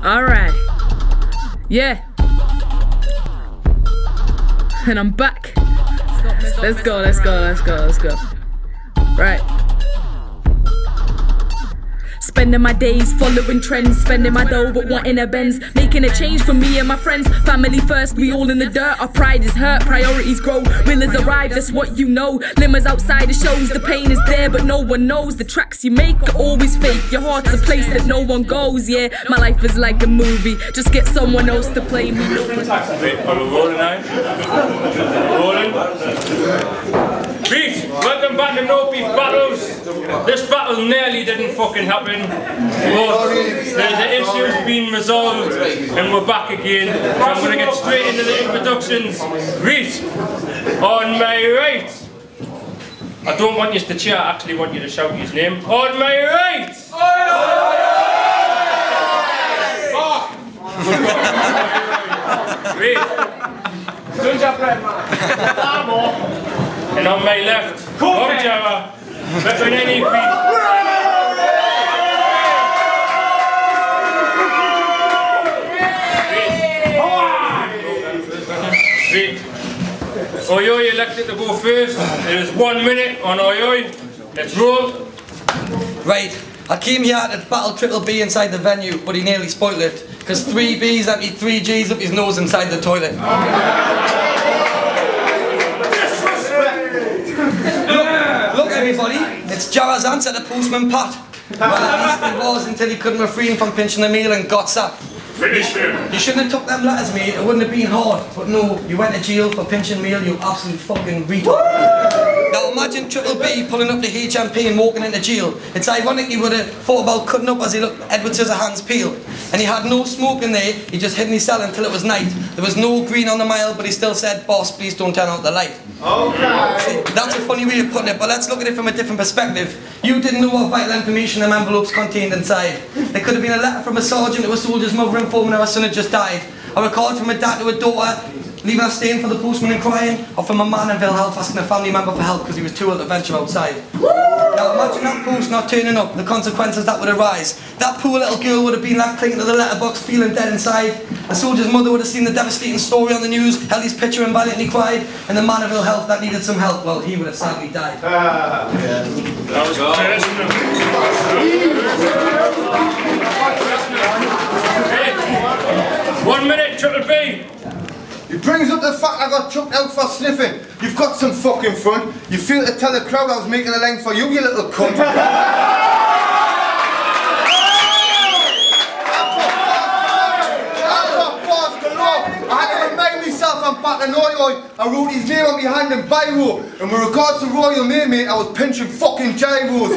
Alright. Yeah. And I'm back. Let's go. Right. Spending my days following trends, spending my dough but wanting a Benz, making a change for me and my friends. Family first, we all in the dirt, our pride is hurt, priorities grow, willers arrive, that's what you know. Limers outside the shows, the pain is there but no one knows. The tracks you make are always fake, your heart's a place that no one goes. Yeah, my life is like a movie, just get someone else to play me. Wait, are we rolling now? Rolling? Beef, welcome back to No Beef Battles. This battle nearly didn't fucking happen, but the issue's been resolved and we're back again. So I'm going to get straight into the introductions. Reese, on my right. I don't want you to cheer, I actually want you to shout his name. On my right! And on my left, Java, representing OII elected to go first. It is 1 minute on OII. Let's roll. Right, I came here to battle Triple B inside the venue, but he nearly spoiled it. Because 3 Bs emptied 3 Gs up his nose inside the toilet. Look everybody, it's Jarrah's answer to Postman Pat. Well, at least it was until he couldn't refrain from pinching the meal and got sacked. Finish him. You shouldn't have took them letters, mate. It wouldn't have been hard. But no, you went to jail for pinching meal, you absolute fucking retard. Now imagine Triple B pulling up the HMP and walking into jail. It's ironic he would have thought about cutting up as he looked Edward Scissorhands peel. And he had no smoke in there, he just hid in his cell until it was night. There was no green on the mile, but he still said, boss, please don't turn out the light. Okay. See, that's a funny way of putting it, but let's look at it from a different perspective. You didn't know what vital information them envelopes contained inside. There could have been a letter from a sergeant to a soldier's mother informing her son had just died, or a card from a dad to a daughter leaving her staying for the postman and crying, or from a man in Health asking a family member for help because he was too ill to venture outside. Now imagine that post not turning up, the consequences that would arise. That poor little girl would have been left clinging to the letterbox feeling dead inside. The soldier's mother would have seen the devastating story on the news, held his picture and valiantly cried, and the man of ill health that needed some help, well, he would have sadly died. That was hey, 1 minute, Triple B. It brings up the fact I got chucked out for sniffing. You've got some fucking fun. You feel to tell the crowd I was making a line for you, you little cunt. I had to remind myself I'm back in OII. I wrote his name on my hand in biro. And with regards to Royal Mail, mate, I was pinching fucking gyros.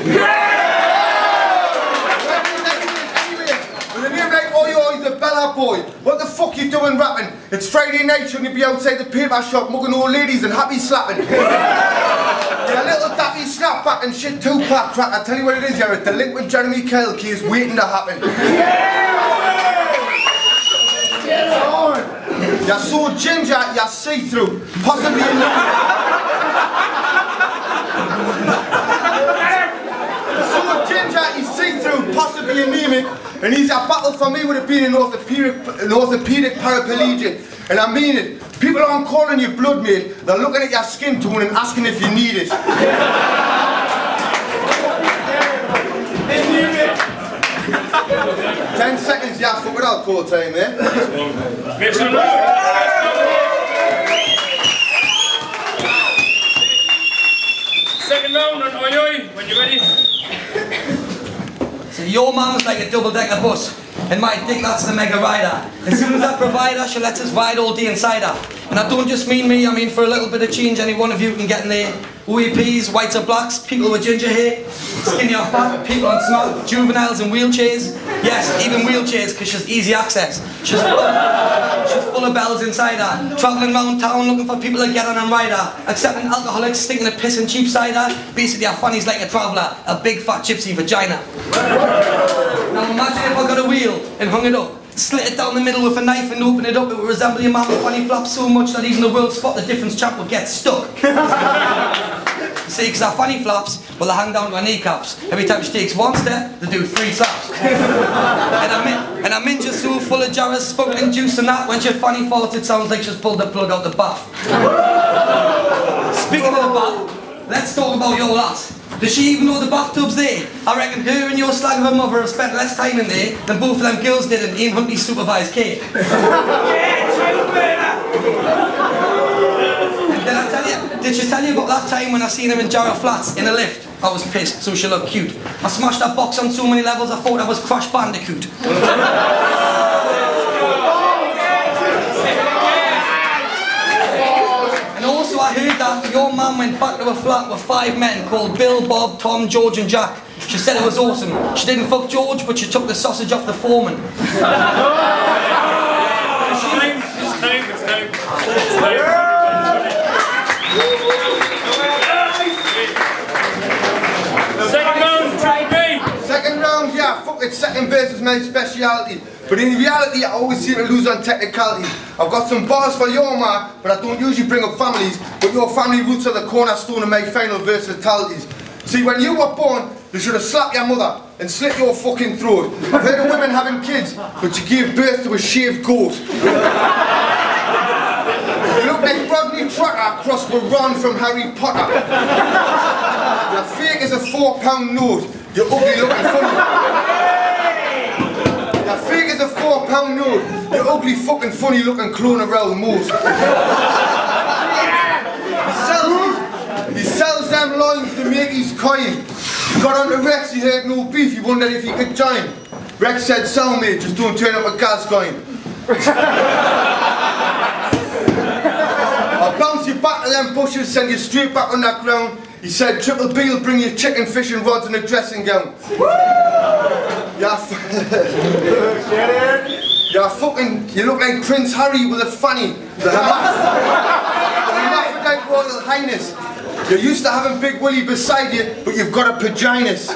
With a name like OII, the Bella Boy. What the fuck you doing rapping? It's Friday night, shouldn't you be outside the paper shop mugging old ladies and happy slapping? You're a little dappy snapback and shit two-pack crack. I tell you what it is, you're a delinquent Jeremy Kyle case waiting to happen. You're so ginger, you're see-through, possibly in the... So ginger, he's see-through, possibly anemic, and he's a battle for me would have been an orthopedic paraplegic, and I mean it. People aren't calling you blood, mate, they're looking at your skin tone and asking if you need it. 10 seconds, yeah, fuck it out, call time, eh? Second round on OII, when you're ready. So your mum's like a double-decker bus, and my dick, that's the mega rider. As soon as I provide her, she lets us ride all day inside her. And I don't just mean me, I mean for a little bit of change, any one of you can get in there. OEPs, whites or blacks, people with ginger hair, skinny or fat, people on smart, juveniles in wheelchairs. Yes, even wheelchairs, because she's easy access. She's full of bells inside her, travelling around town looking for people to get on and ride her, accepting alcoholics, stinking of piss and cheap cider. Basically, her fanny's like a traveller, a big fat gypsy vagina. Now imagine if I got a wheel and hung it up, slit it down the middle with a knife and open it up, it would resemble your mammoth funny flap so much that even the world spot the difference champ would get stuck. See, because our funny flaps, well, they hang down to her kneecaps. Every time she takes one step, they do 3 slaps. And a minja soup full of jars, sparkling juice and that. When she funny farts, it sounds like she's pulled the plug out the bath. Speaking of the bath, let's talk about your lass. Does she even know the bathtub's there? I reckon her and your slag of a mother have spent less time in there than both of them girls did in Ian Huntley's supervised care. Did she tell you about that time when I seen her in Jarrah Flats in a lift? I was pissed, so she looked cute. I smashed that box on so many levels I thought I was Crash Bandicoot. And also I heard that your mum went back to a flat with 5 men called Bill, Bob, Tom, George and Jack. She said it was awesome. She didn't fuck George, but she took the sausage off the foreman. It's time. Second round, yeah, fuck it, second base is my speciality. But in reality, I always seem to lose on technicality. I've got some bars for your ma, but I don't usually bring up families. But your family roots are the cornerstone of my final versatilities. See, when you were born, they should have slapped your mother and slit your fucking throat. I've heard of women having kids, but you gave birth to a shaved goat. You look like Rodney Trotter crossed with Ron from Harry Potter. Your fake is a £4 note. You're ugly looking funny. Your fake is a £4 note. You're ugly fucking funny looking clone of Raoul Moose. He sells them lines to make his coin. He got on to Rex, he had no beef, he wondered if he could join. Rex said, "Sound mate, just don't turn up a Gascoigne." I'll bounce you back to them bushes, send you straight back on that ground. He said, "Triple B will bring you chicken, fish and rods in a dressing gown." You look like Prince Harry with a fanny. The hermaphrodite Royal Highness. You're used to having Big Willie beside you, but you've got a paginus.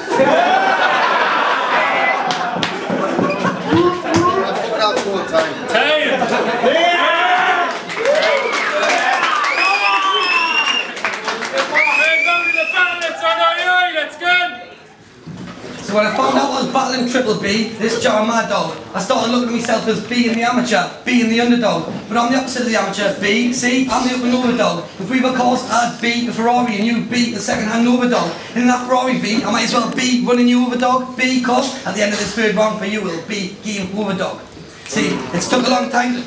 So when I found out I was battling Triple B, this jar of mad dog, I started looking at myself as being the amateur, being the underdog. But I'm the opposite of the amateur, B. See, I'm the up and over dog. If we were cars, I'd beat the Ferrari and you beat the second-hand Nova dog. In that Ferrari beat, I might as well be running you over dog, B, cause at the end of this third round for you will be game over dog. See, it's took a long time to...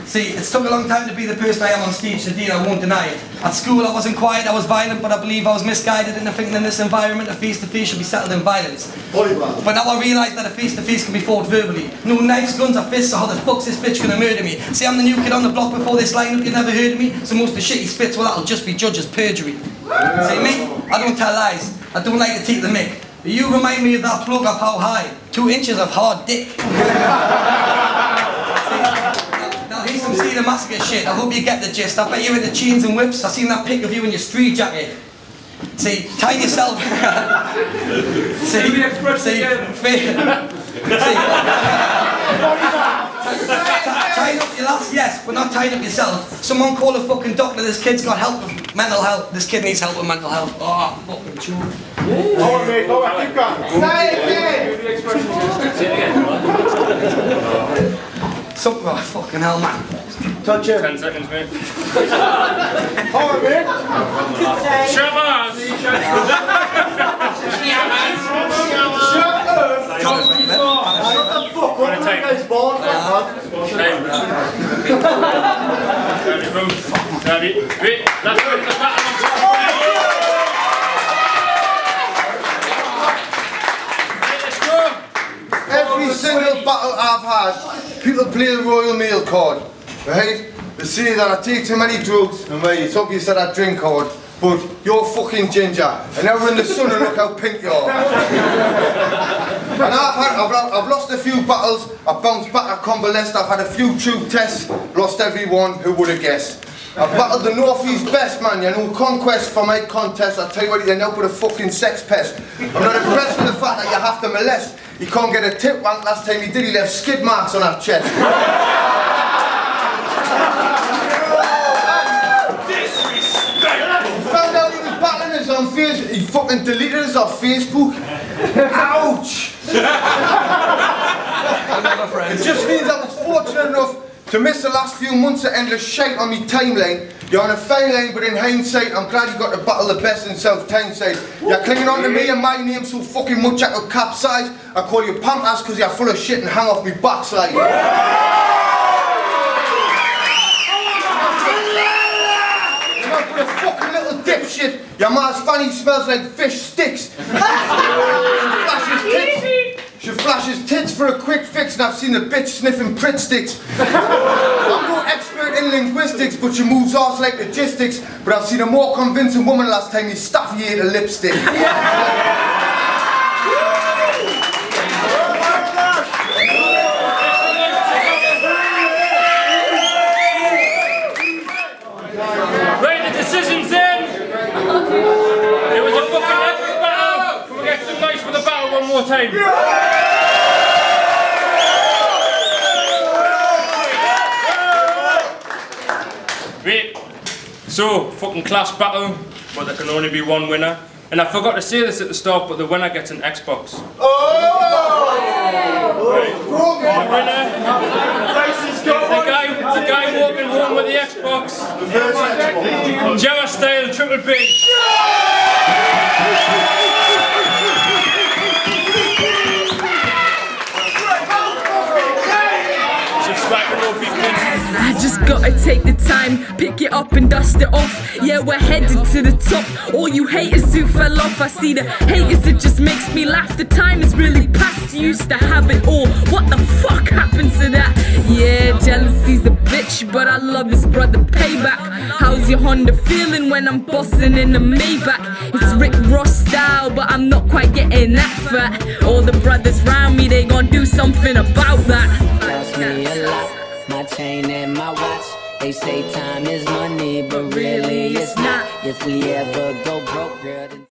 See, it's took a long time to be the person I am on stage today, I won't deny it. At school I wasn't quiet, I was violent, but I believe I was misguided into thinking in this environment a face-to-face should be settled in violence. But now I realise that a face-to-face can be fought verbally. No knives, guns or fists, so how the fuck's this bitch gonna murder me? See, I'm the new kid on the block before this lineup, you never heard of me, so most of the shit he spits, well that'll just be judged as perjury. See me? I don't tell lies, I don't like to take the mick. But you remind me of that bloke of how high, 2 inches of hard dick. Here's some Cedar Massacre shit, I hope you get the gist. I bet you're into chains and whips, I seen that pic of you in your street jacket. See, tie yourself... Tying up your lass, yes, but not tying up yourself. Someone call a fucking doctor, this kid's got help with mental health. This kid needs help with mental health. Oh, fucking true. Go on, mate, go on, keep going. Say it again! So, oh, fucking hell, man. Touch it. 10 seconds, mate. Hold on, mate. Shamas! Shut the fuck up, man. Nice ball. Ready, wait, that's good, the battle. Every single battle I've had, people play the Royal Mail card, right? They say that I take too many drugs, and right, it's obvious that I drink hard, but you're fucking ginger, and now we're in the sun and look how pink you are. And I've lost a few battles, I've bounced back, I convalesced, I've had a few true tests, lost everyone, who would have guessed. I've battled the North East best, man, you know, conquest for my contest, I'll tell you what, you're now but a fucking sex pest. I'm not impressed with the fact that you have to molest. He can't get a tip wank, last time he did, he left skid marks on her chest. Disrespectful! He found out he was battling us on Facebook, he fucking deleted us off Facebook. Ouch! It just means I was fortunate enough to miss the last few months of endless shite on me timeline. You're on a fine line, but in hindsight, I'm glad you got to battle the best in South Tyneside. You're clinging on to me and my name so fucking much I could capsize. I call you pump ass because you're full of shit and hang off me backside. You're a fucking little dipshit. Your ma's fanny smells like fish sticks. She flashes tits for a quick fix, and I've seen a bitch sniffing Pritt sticks. I'm no expert in linguistics, but she moves off like logistics. But I've seen a more convincing woman last time you Staffy ate a lipstick. Right, the decision's in. It was a fucking epic battle. Can we get some noise for the battle one more time? Right, so fucking class battle, but there can only be one winner. And I forgot to say this at the start, but the winner gets an Xbox. Right. The winner, the guy walking home with the Xbox, Java style triple B. I just gotta take the time, pick it up and dust it off. Yeah, we're headed to the top. All you haters who fell off, I see the haters, it just makes me laugh. The time is really past, you used to have it all. What the fuck happened to that? Yeah, jealousy's a bitch, but I love his brother payback. How's your Honda feeling when I'm bossing in the Maybach? It's Rick Ross style, but I'm not quite getting that fat. All the brothers round me, they gon' do something about that. Cost me a lot, my chain and my watch. They say time is money, but really it's not. If we ever go broke, girl, then